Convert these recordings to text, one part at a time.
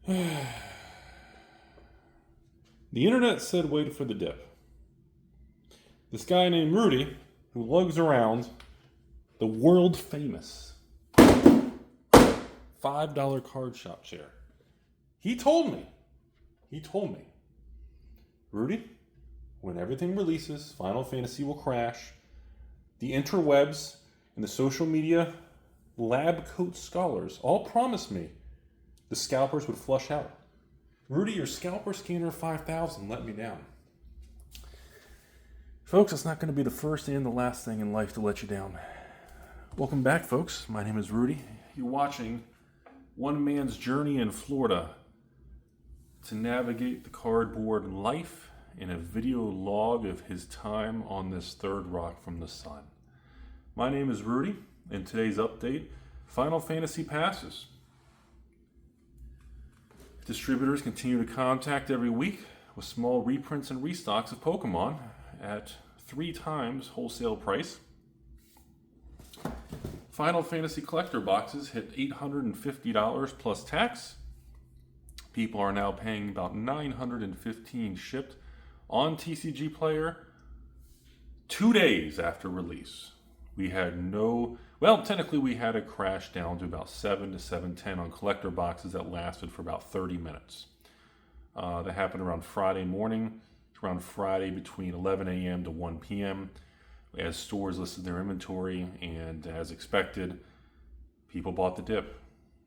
The internet said wait for the dip. This guy named Rudy, who lugs around the world famous $5 card shop chair, he told me, Rudy, when everything releases, Final Fantasy will crash. The interwebs and the social media lab coat scholars all promised me the scalpers would flush out. Rudy, your scalper scanner 5000 let me down. Folks, it's not going to be the first and the last thing in life to let you down. Welcome back, folks. My name is Rudy. You're watching one man's journey in Florida to navigate the cardboard life in a video log of his time on this third rock from the sun. My name is Rudy, and today's update, Final Fantasy passes. Distributors continue to contact every week with small reprints and restocks of Pokemon at 3 times wholesale price. Final Fantasy collector boxes hit $850 plus tax. People are now paying about $915 shipped on TCG Player 2 days after release. We had technically we had a crash down to about 7 to 7:10 on collector boxes that lasted for about 30 minutes. That happened around Friday morning, around Friday between 11 a.m. to 1 p.m. as stores listed their inventory, and as expected, people bought the dip.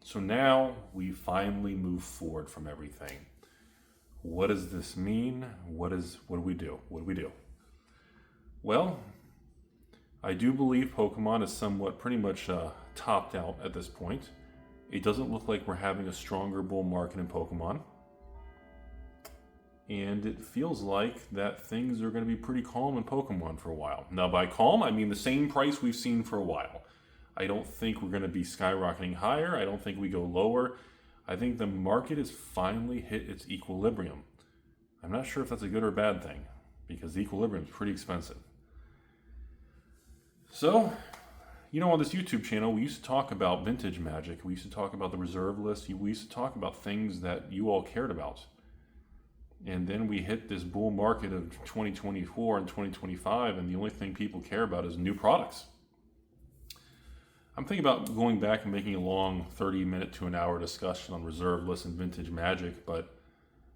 So now we finally move forward from everything. What does this mean? What do we do? Well, I do believe Pokemon is somewhat pretty much topped out at this point. It doesn't look like we're having a stronger bull market in Pokemon. And it feels like that things are going to be pretty calm in Pokemon for a while. Now, by calm, I mean the same price we've seen for a while. I don't think we're going to be skyrocketing higher. I don't think we go lower. I think the market has finally hit its equilibrium. I'm not sure if that's a good or bad thing, because the equilibrium is pretty expensive. So, on this YouTube channel, we used to talk about vintage magic. We used to talk about the reserve list. We used to talk about things that you all cared about. And then we hit this bull market of 2024 and 2025, and the only thing people care about is new products. I'm thinking about going back and making a long 30-minute to an hour discussion on reserve lists and vintage magic, but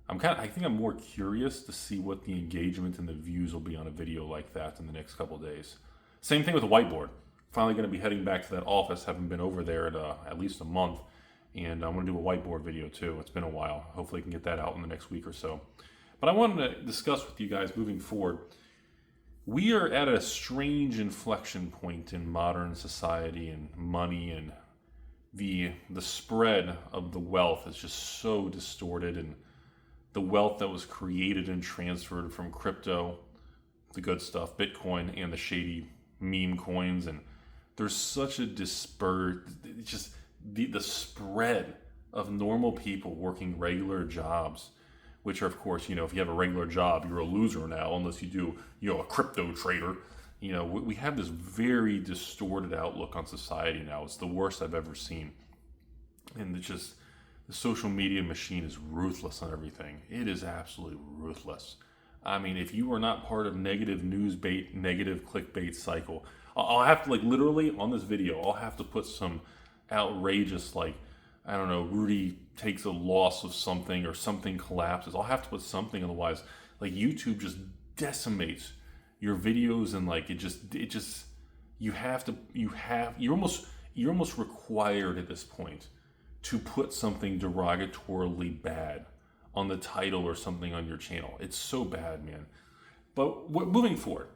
I think I'm more curious to see what the engagement and the views will be on a video like that in the next couple of days. Same thing with the whiteboard. Finally going to be heading back to that office. Haven't been over there in at least a month. And I'm going to do a whiteboard video too. It's been a while. Hopefully I can get that out in the next week or so. But I wanted to discuss with you guys moving forward. We are at a strange inflection point in modern society and money, and the spread of the wealth is just so distorted, and the wealth that was created and transferred from crypto, the good stuff, Bitcoin, and the shady meme coins, and there's such a the spread of normal people working regular jobs, which are, of course, if you have a regular job, you're a loser now, unless you do, a crypto trader. We have this very distorted outlook on society now. It's the worst I've ever seen. And the social media machine is ruthless on everything. It is absolutely ruthless. I mean, if you are not part of negative news bait, negative clickbait cycle, I'll have to, literally on this video, I'll have to put some outrageous, Rudy takes a loss of something or something collapses. I'll have to put something, otherwise, YouTube just decimates your videos, and you're almost required at this point to put something derogatorily bad on the title or something on your channel. It's so bad, man. But moving forward,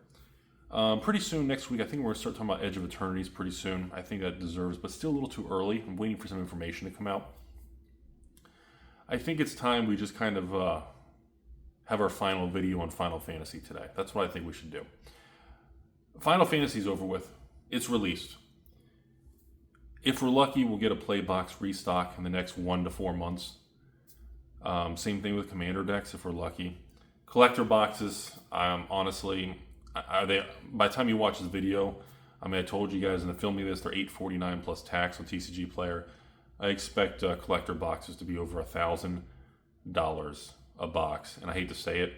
pretty soon next week, I think we're going to start talking about Edge of Eternities pretty soon. I think that deserves, but still a little too early. I'm waiting for some information to come out. I think it's time we just kind of have our final video on Final Fantasy today. That's what I think we should do. Final Fantasy's over with. It's released. If we're lucky, we'll get a play box restock in the next 1 to 4 months. Same thing with Commander decks if we're lucky. Collector boxes, honestly, by the time you watch this video, I told you guys in the filming this, they're $849 plus tax on TCG Player. I expect collector boxes to be over $1,000 a box. And I hate to say it,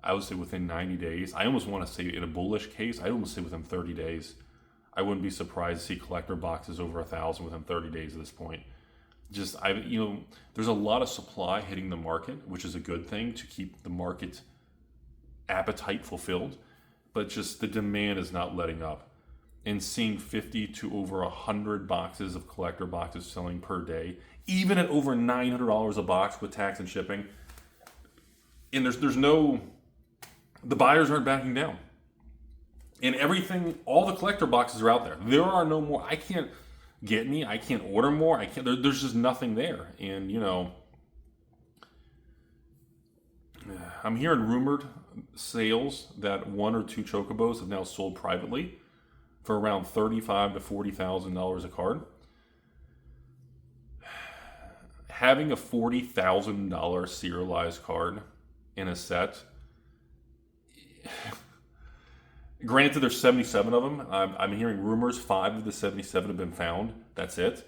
I would say within 90 days. I almost want to say in a bullish case, I almost say within 30 days. I wouldn't be surprised to see collector boxes over 1,000 within 30 days at this point. There's a lot of supply hitting the market, which is a good thing to keep the market appetite fulfilled, but just the demand is not letting up. And seeing 50 to over 100 boxes of collector boxes selling per day, even at over $900 a box with tax and shipping, and the buyers aren't backing down. And everything, all the collector boxes are out there. There are no more. I can't get any. I can't order more. There's just nothing there. And, I'm hearing rumored sales that 1 or 2 chocobos have now sold privately for around $35,000 to $40,000 a card. Having a $40,000 serialized card in a set, granted there's 77 of them. I'm hearing rumors 5 of the 77 have been found. That's it.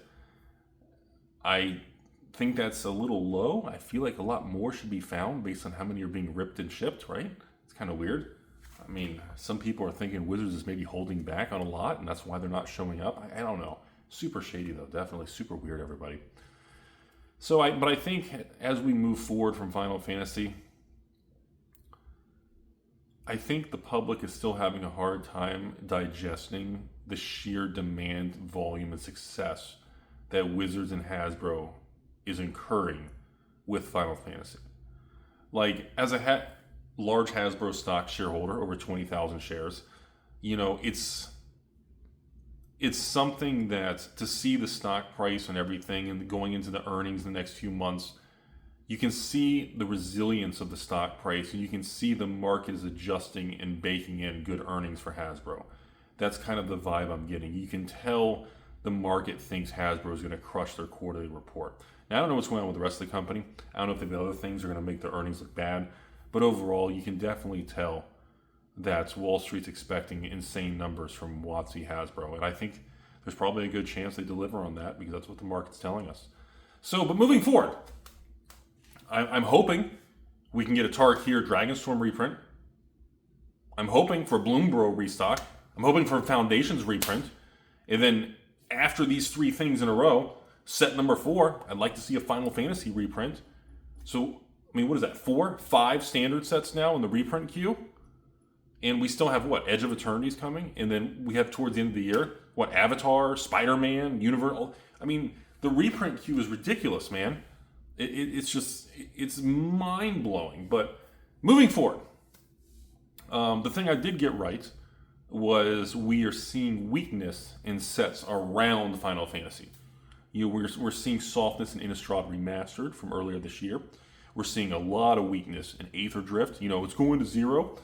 I think that's a little low. I feel like a lot more should be found based on how many are being ripped and shipped, right? It's kind of weird. I mean, some people are thinking Wizards is maybe holding back on a lot, and that's why they're not showing up. I don't know. Super shady, though. Definitely super weird, everybody. But I think as we move forward from Final Fantasy, I think the public is still having a hard time digesting the sheer demand, volume, and success that Wizards and Hasbro is incurring with Final Fantasy. Like, as a large Hasbro stock shareholder, over 20,000 shares, it's something that to see the stock price and everything and going into the earnings in the next few months, you can see the resilience of the stock price, and you can see the market is adjusting and baking in good earnings for Hasbro. That's kind of the vibe I'm getting. You can tell the market thinks Hasbro is going to crush their quarterly report. Now, I don't know what's going on with the rest of the company. I don't know if the other things are going to make their earnings look bad. But overall, you can definitely tell that Wall Street's expecting insane numbers from WotC Hasbro. And I think there's probably a good chance they deliver on that because that's what the market's telling us. But moving forward, I'm hoping we can get a Tarkir Dragonstorm reprint. I'm hoping for Bloombro restock. I'm hoping for Foundations reprint. And then after these 3 things in a row, set number 4, I'd like to see a Final Fantasy reprint. So, what is that? 4, 5 standard sets now in the reprint queue? And we still have, Edge of Eternity's coming? And then we have towards the end of the year, Avatar, Spider-Man, Universal. The reprint queue is ridiculous, man. It's mind-blowing. But moving forward, the thing I did get right was we are seeing weakness in sets around Final Fantasy. We're seeing softness in Innistrad Remastered from earlier this year. We're seeing a lot of weakness in Aether Drift. It's going to 0.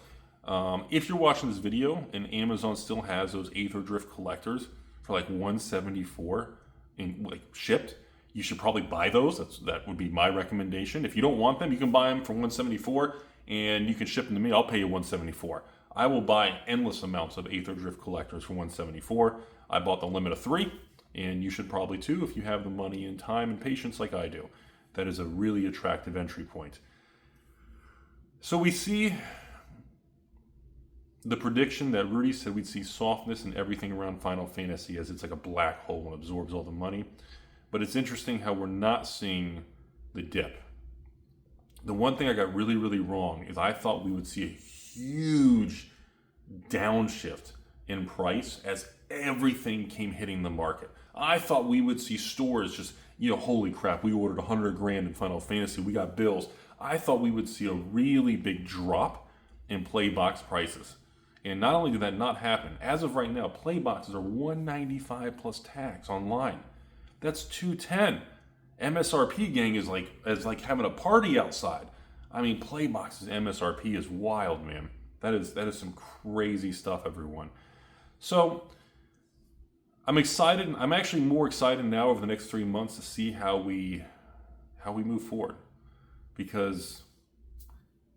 If you're watching this video and Amazon still has those Aether Drift collectors for like $174 shipped, you should probably buy those. That would be my recommendation. If you don't want them, you can buy them for $174 and you can ship them to me. I'll pay you $174. I will buy endless amounts of Aether Drift collectors for $174. I bought the limit of 3, and you should probably too if you have the money and time and patience like I do. That is a really attractive entry point. So we see the prediction that Rudy said we'd see softness in everything around Final Fantasy as it's like a black hole and absorbs all the money. But it's interesting how we're not seeing the dip. The one thing I got really, really wrong is I thought we would see a huge downshift in price as everything came hitting the market. I thought we would see stores just, holy crap, we ordered $100,000 in Final Fantasy, we got bills. I thought we would see a really big drop in play box prices. And not only did that not happen, as of right now, play boxes are $195 plus tax online. That's $210. MSRP gang is like having a party outside. Play boxes MSRP is wild, man. That is some crazy stuff, everyone. So I'm excited. I'm actually more excited now over the next 3 months to see how we move forward, because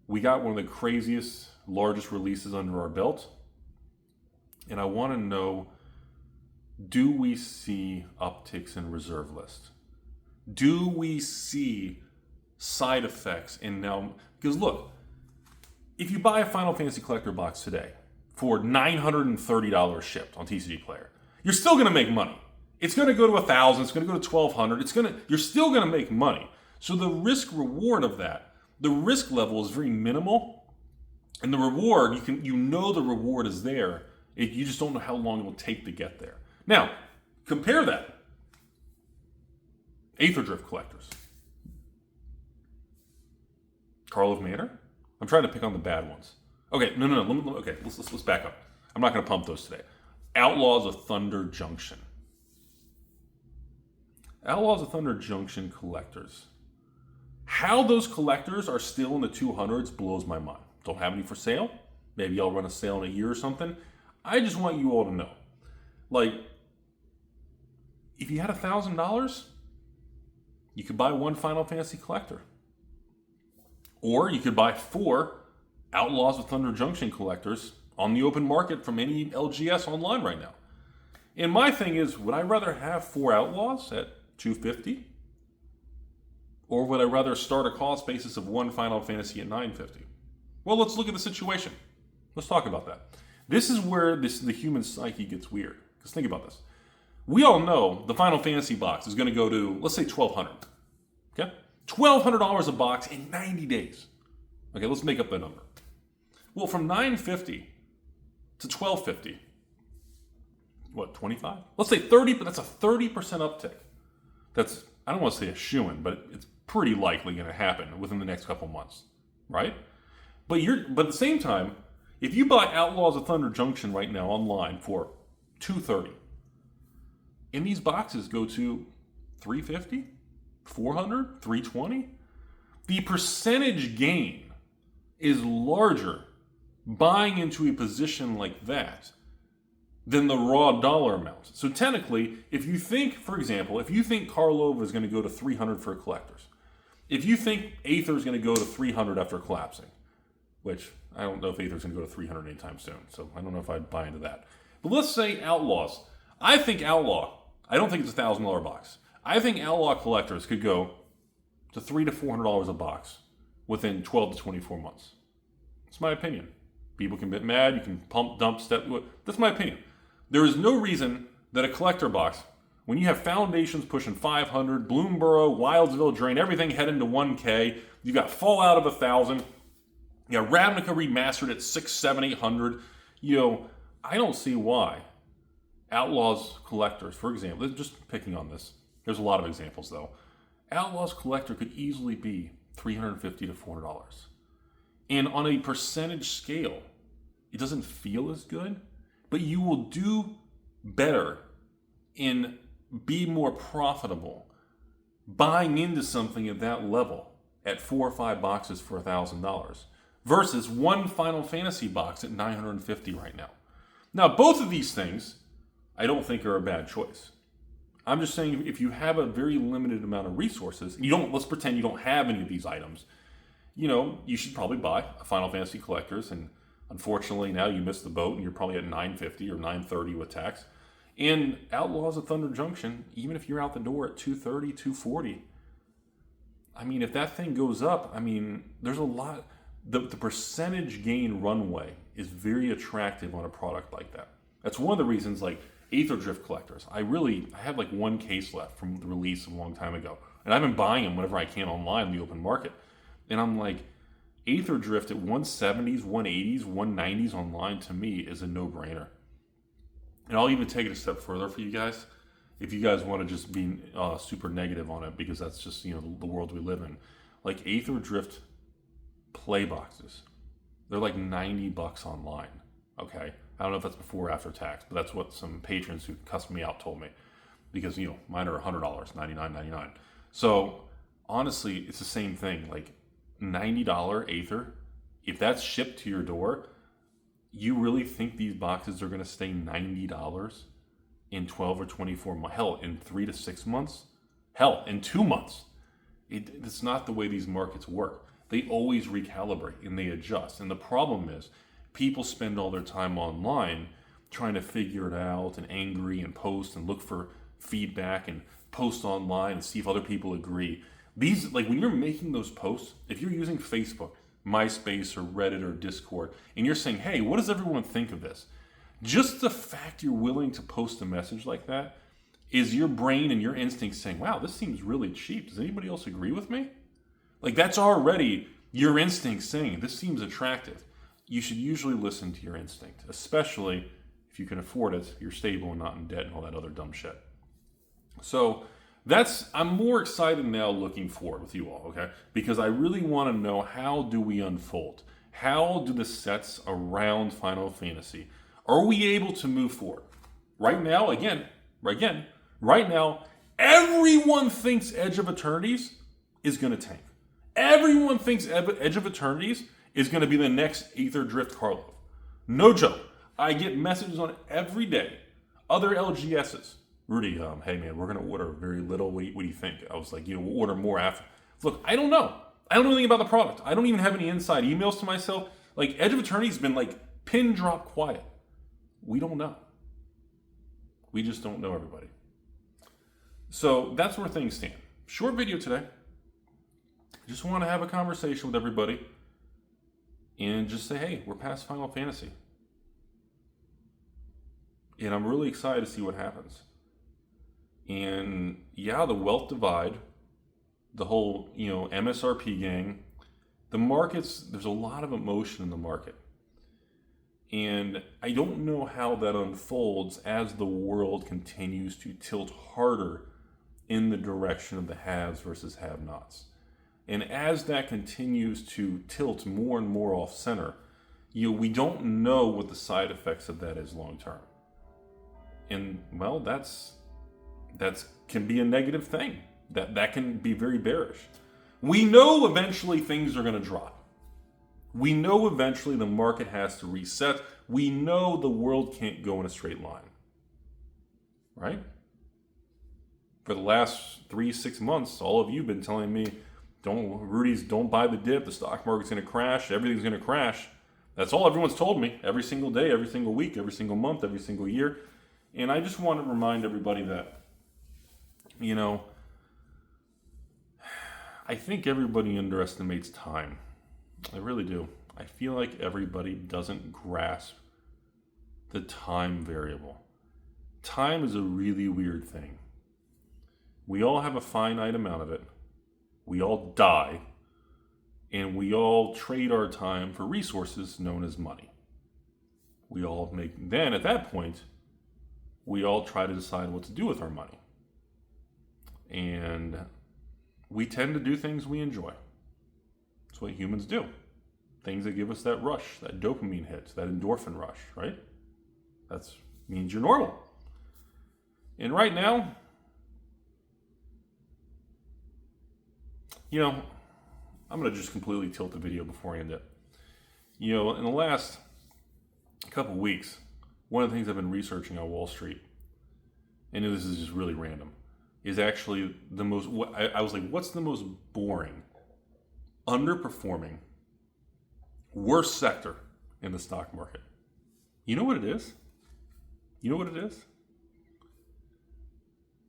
we got one of the craziest, largest releases under our belt, and I want to know do we see upticks in reserve list? Do we see side effects? And now, because look, if you buy a Final Fantasy Collector box today for $930 shipped on TCG Player, you're still going to make money. It's going to go to $1,000. It's going to go to $1,200. You're still going to make money. So the risk reward of that, the risk level is very minimal, and the reward, you know the reward is there. You just don't know how long it will take to get there. Now, compare that. Aether Drift collectors. Karlov Manor? I'm trying to pick on the bad ones. Okay, no. Okay, let's back up. I'm not going to pump those today. Outlaws of Thunder Junction. Outlaws of Thunder Junction collectors. How those collectors are still in the 200s blows my mind. Don't have any for sale. Maybe I'll run a sale in a year or something. I just want you all to know. Like, if you had $1,000, you could buy one Final Fantasy collector. Or you could buy 4 Outlaws of Thunder Junction collectors on the open market from any LGS online right now. And my thing is, would I rather have 4 Outlaws at $250? Or would I rather start a cost basis of 1 Final Fantasy at $950? Well, let's look at the situation. Let's talk about that. This is where the human psyche gets weird. Because think about this. We all know the Final Fantasy box is going to go to, let's say, $1,200. Okay? $1,200 a box in 90 days. Okay, let's make up that number. Well, from $950 to $1,250, what, 25? Let's say 30, but that's a 30% uptick. That's, I don't want to say a shoo-in, but it's pretty likely going to happen within the next couple months, right? But at the same time, if you buy Outlaws of Thunder Junction right now online for $230, and these boxes go to $350, $400, $320, the percentage gain is larger buying into a position like that than the raw dollar amount. So technically, if you think, for example, if you think Karlov is going to go to $300 for collectors, if you think Aether is going to go to $300 after collapsing, which I don't know if Aether is going to go to $300 anytime soon, so I don't know if I'd buy into that. But let's say Outlaws. I think Outlaw, I don't think it's a $1,000 box. I think Outlaw collectors could go to $300 to $400 a box within 12 to 24 months. That's my opinion. People can get mad, you can pump, dump, step. That's my opinion. There is no reason that a collector box, when you have Foundations pushing 500, Bloomborough, Wildsville, Drain, everything heading to 1K, you got Fallout of 1,000, you got Ravnica remastered at 600, 700, 800. I don't see why Outlaws collectors, for example, just picking on this, there's a lot of examples though. Outlaws collector could easily be $350 to $400. And on a percentage scale, it doesn't feel as good, but you will do better and be more profitable buying into something at that level at 4 or 5 boxes for $1,000 versus one Final Fantasy box at $950 right now. Now, both of these things I don't think are a bad choice. I'm just saying if you have a very limited amount of resources, let's pretend you don't have any of these items, you should probably buy a Final Fantasy Collectors, and unfortunately now you missed the boat and you're probably at $950 or $930 with tax. And Outlaws of Thunder Junction, even if you're out the door at $230, $240, if that thing goes up, there's a lot. The percentage gain runway is very attractive on a product like that. That's one of the reasons, like Aether Drift collectors, I have like 1 case left from the release a long time ago, and I've been buying them whenever I can online in the open market. And I'm like, Aether Drift at 170s, 180s, 190s online to me is a no-brainer. And I'll even take it a step further for you guys, if you guys want to just be super negative on it, because that's just the world we live in. Like Aether Drift play boxes, they're like $90 online. Okay, I don't know if that's before or after tax, but that's what some patrons who cussed me out told me, because mine are $100, $99.99. So honestly, it's the same thing. Like $90 Aether, if that's shipped to your door, you really think these boxes are going to stay $90 in 12 or 24 months? Hell, in 3 to 6 months? Hell, in 2 months? It's not the way these markets work. They always recalibrate and they adjust. And the problem is, people spend all their time online trying to figure it out and angry and post and look for feedback and post online and see if other people agree. These, like when you're making those posts, if you're using Facebook, MySpace or Reddit or Discord, and you're saying, hey, what does everyone think of this? Just the fact you're willing to post a message like that is your brain and your instinct saying, wow, this seems really cheap. Does anybody else agree with me? Like that's already your instinct saying, this seems attractive. You should usually listen to your instinct, especially if you can afford it, you're stable and not in debt and all that other dumb shit. So I'm more excited now looking forward with you all, okay? Because I really want to know, how do we unfold? How do the sets around Final Fantasy, are we able to move forward? Right now, right now, everyone thinks Edge of Eternities is going to tank. Everyone thinks Edge of Eternities is going to be the next Aether Drift Karlov. No joke. I get messages on it every day. Other LGSs. Rudy, hey man, we're going to order very little. What do you think? I was like, we'll order more after. Look, I don't know. I don't know anything about the product. I don't even have any inside emails to myself. Like, Edge of Eternity's been like pin drop quiet. We don't know. We just don't know, everybody. So that's where things stand. Short video today. Just want to have a conversation with everybody and just say, hey, we're past Final Fantasy. And I'm really excited to see what happens. And yeah, the wealth divide, the whole, MSRP gang, the markets, there's a lot of emotion in the market. And I don't know how that unfolds as the world continues to tilt harder in the direction of the haves versus have-nots. And as that continues to tilt more and more off center, we don't know what the side effects of that is long term. And well, that's can be a negative thing. That can be very bearish. We know eventually things are going to drop. We know eventually the market has to reset. We know the world can't go in a straight line. Right? For the last 3-6 months, all of you have been telling me, don't buy the dip, the stock market's going to crash, everything's going to crash. That's all everyone's told me every single day, every single week, every single month, every single year. And I just want to remind everybody that, I think everybody underestimates time. I really do. I feel like everybody doesn't grasp the time variable. Time is a really weird thing. We all have a finite amount of it. We all die. And we all trade our time for resources known as money. Then at that point, we all try to decide what to do with our money. And we tend to do things we enjoy. That's what humans do. Things that give us that rush, that dopamine hit, that endorphin rush, right? That means you're normal. And right now, I'm going to just completely tilt the video before I end it. In the last couple of weeks, one of the things I've been researching on Wall Street, and this is just really random, is actually I was like, what's the most boring, underperforming, worst sector in the stock market? You know what it is?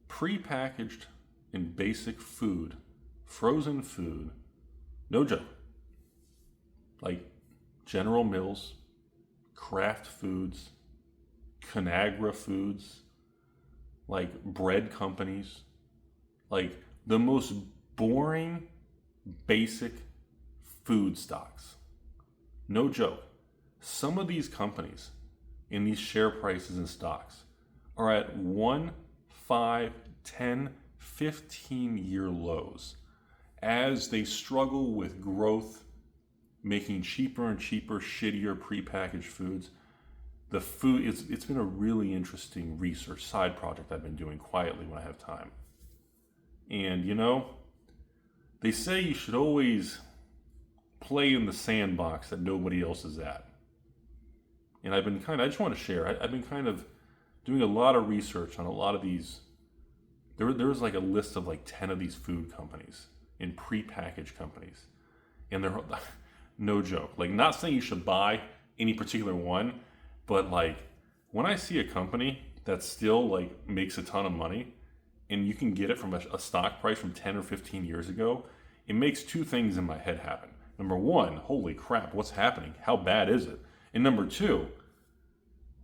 Prepackaged and basic food, frozen food, no joke. Like General Mills, Kraft Foods, Conagra Foods, like bread companies, like the most boring, basic food stocks. No joke. Some of these companies in these share prices and stocks are at 1, 5, 10, 15-year lows as they struggle with growth, making cheaper and cheaper, shittier prepackaged foods. The food, it's been a really interesting research side project I've been doing quietly when I have time. And they say you should always play in the sandbox that nobody else is at. And I just want to share, I've been kind of doing a lot of research on a lot of these. There was like a list of like 10 of these food companies and prepackaged companies. And they're, no joke, like not saying you should buy any particular one, but like when I see a company that still like makes a ton of money and you can get it from a stock price from 10 or 15 years ago, it makes two things in my head happen. Number one, holy crap, what's happening? How bad is it? And number two,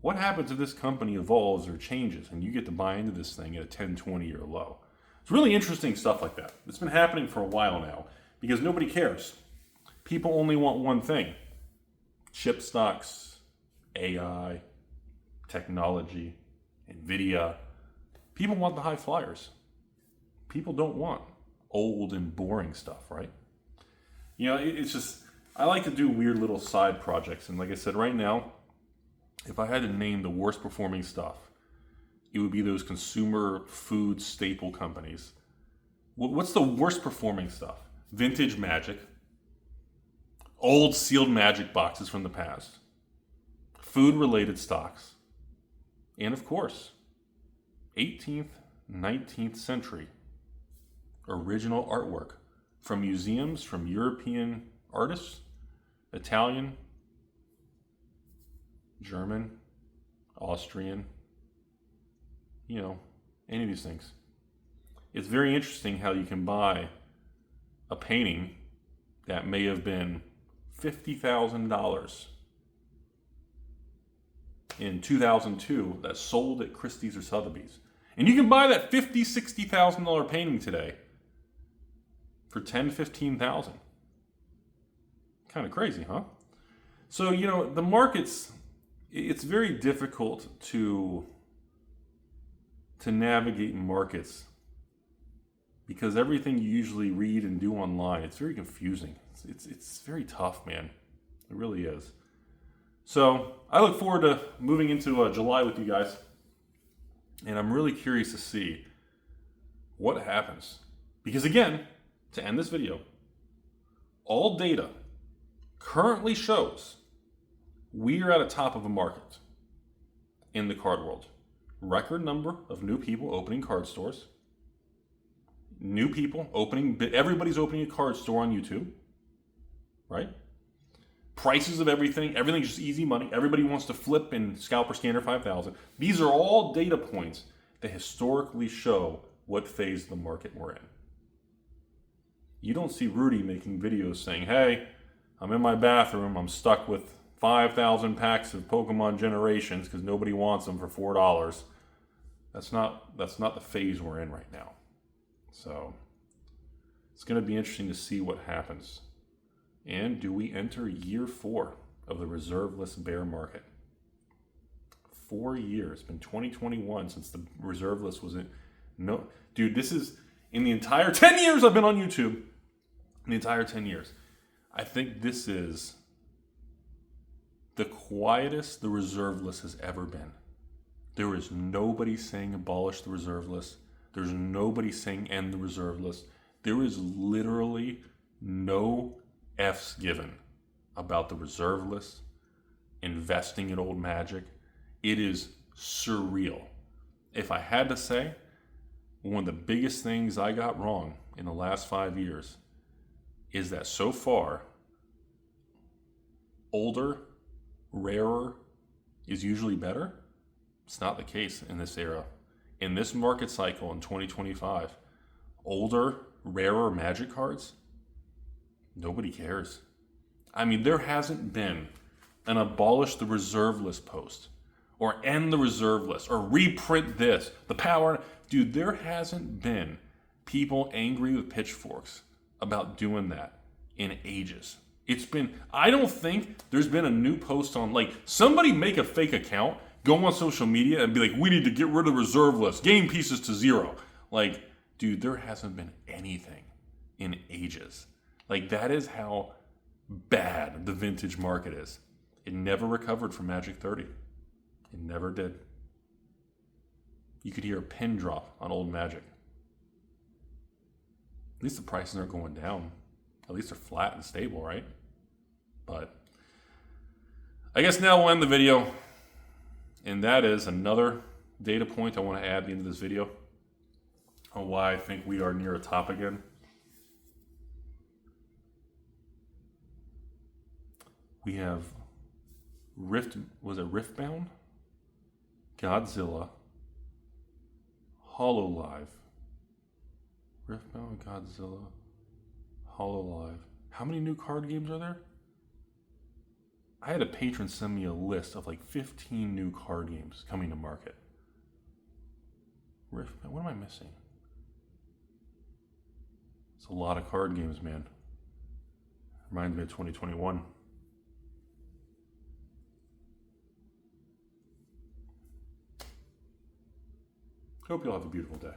what happens if this company evolves or changes and you get to buy into this thing at a 10, 20-year low? It's really interesting stuff like that. It's been happening for a while now because nobody cares. People only want one thing: chip stocks, AI, technology, NVIDIA. People want the high flyers. People don't want old and boring stuff, right? You know, it's just, I like to do weird little side projects. And like I said, right now, if I had to name the worst performing stuff, it would be those consumer food staple companies. What's the worst performing stuff? Vintage Magic, old sealed Magic boxes from the past, food-related stocks, and of course, 18th, 19th century original artwork from museums, from European artists, Italian, German, Austrian, you know, any of these things. It's very interesting how you can buy a painting that may have been $50,000 in 2002 that sold at Christie's or Sotheby's. And you can buy that $50,000, $60,000 painting today for $10,000, $15,000. Kind of crazy, huh? So, you know, the markets, it's very difficult to navigate markets because everything you usually read and do online, it's very confusing. It's very tough, man. It really is. So I look forward to moving into July with you guys. And I'm really curious to see what happens. Because again, to end this video, all data currently shows we are at the top of a market in the card world. Record number of new people opening card stores. New people opening, everybody's opening a card store on YouTube, right? Prices of everything's just easy money. Everybody wants to flip in Scalper Scanner 5000. These are all data points that historically show what phase of the market we're in. You don't see Rudy making videos saying, hey, I'm in my bathroom, I'm stuck with 5,000 packs of Pokemon Generations because nobody wants them for $4. That's not the phase we're in right now. So it's going to be interesting to see what happens. And do we enter year 4 of the reserve list bear market? 4 years. It's been 2021 since the reserve list was in. No, dude, this is in the entire 10 years I've been on YouTube. In the entire 10 years. I think this is the quietest the reserve list has ever been. There is nobody saying abolish the reserve list. There's nobody saying end the reserve list. There is literally no F's given about the reserve list, investing in old Magic. It is surreal. If I had to say, one of the biggest things I got wrong in the last 5 years is that so far, older, rarer is usually better. It's not the case in this era. In this market cycle in 2025, older, rarer Magic cards, nobody cares. I mean, there hasn't been an abolish the reserve list post or end the reserve list or reprint this, the power. Dude, there hasn't been people angry with pitchforks about doing that in ages. It's been, I don't think there's been a new post on, like, somebody make a fake account, go on social media and be like, we need to get rid of the reserve list, game pieces to 0. Like, dude, there hasn't been anything in ages. Like, that is how bad the vintage market is. It never recovered from Magic 30. It never did. You could hear a pin drop on old Magic. At least the prices aren't going down. At least they're flat and stable, right? But I guess now we'll end the video. And that is another data point I want to add at the end of this video on why I think we are near a top again. We have Riftbound? Godzilla, Hololive, Riftbound, Godzilla, Hololive. How many new card games are there? I had a patron send me a list of like 15 new card games coming to market. Riftbound, what am I missing? It's a lot of card games, man. Reminds me of 2021. Hope you all have a beautiful day.